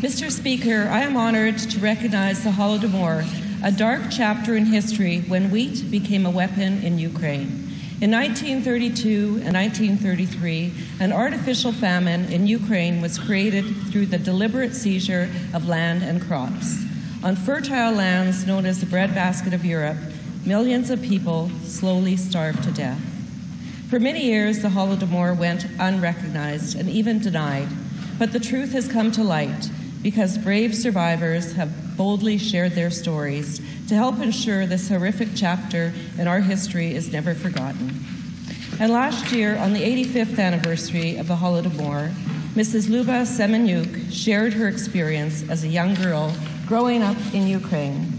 Mr. Speaker, I am honored to recognize the Holodomor, a dark chapter in history when wheat became a weapon in Ukraine. In 1932 and 1933, an artificial famine in Ukraine was created through the deliberate seizure of land and crops. On fertile lands known as the breadbasket of Europe, millions of people slowly starved to death. For many years, the Holodomor went unrecognized and even denied, but the truth has come to light because brave survivors have boldly shared their stories to help ensure this horrific chapter in our history is never forgotten. And last year, on the 85th anniversary of the Holodomor, Mrs. Luba Semenyuk shared her experience as a young girl growing up in Ukraine.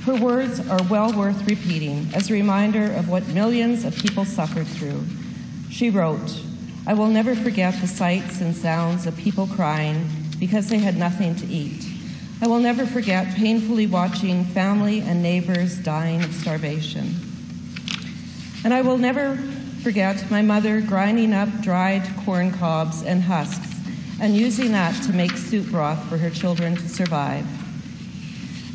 Her words are well worth repeating as a reminder of what millions of people suffered through. She wrote, "I will never forget the sights and sounds of people crying because they had nothing to eat. I will never forget painfully watching family and neighbors dying of starvation. And I will never forget my mother grinding up dried corn cobs and husks and using that to make soup broth for her children to survive.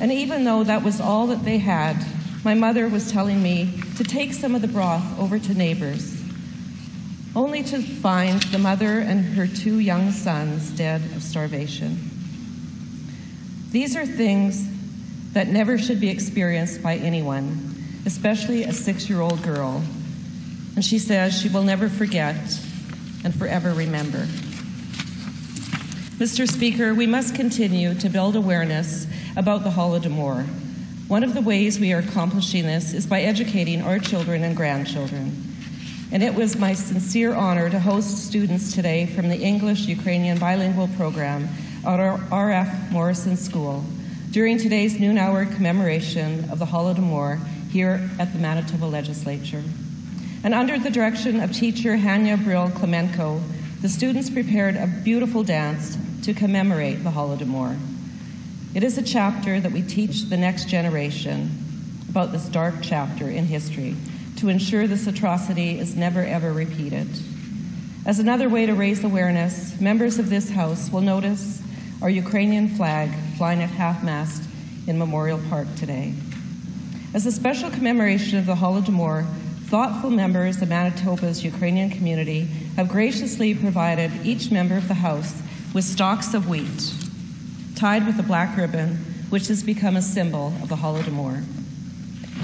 And even though that was all that they had, my mother was telling me to take some of the broth over to neighbors, only to find the mother and her 2 young sons dead of starvation. These are things that never should be experienced by anyone, especially a 6-year-old girl. And she says she will never forget and forever remember." Mr. Speaker, we must continue to build awareness about the Holodomor. One of the ways we are accomplishing this is by educating our children and grandchildren. And it was my sincere honor to host students today from the English-Ukrainian bilingual program at our R.F. Morrison School during today's noon-hour commemoration of the Holodomor here at the Manitoba Legislature. And under the direction of teacher Hanya Brill-Klemenko, the students prepared a beautiful dance to commemorate the Holodomor. It is a chapter that we teach the next generation about this dark chapter in history to ensure this atrocity is never ever repeated. As another way to raise awareness, members of this House will notice our Ukrainian flag flying at half-mast in Memorial Park today. As a special commemoration of the Holodomor, thoughtful members of Manitoba's Ukrainian community have graciously provided each member of the House with stalks of wheat, tied with a black ribbon, which has become a symbol of the Holodomor.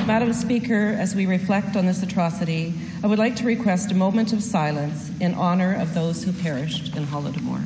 Madam Speaker, as we reflect on this atrocity, I would like to request a moment of silence in honor of those who perished in Holodomor.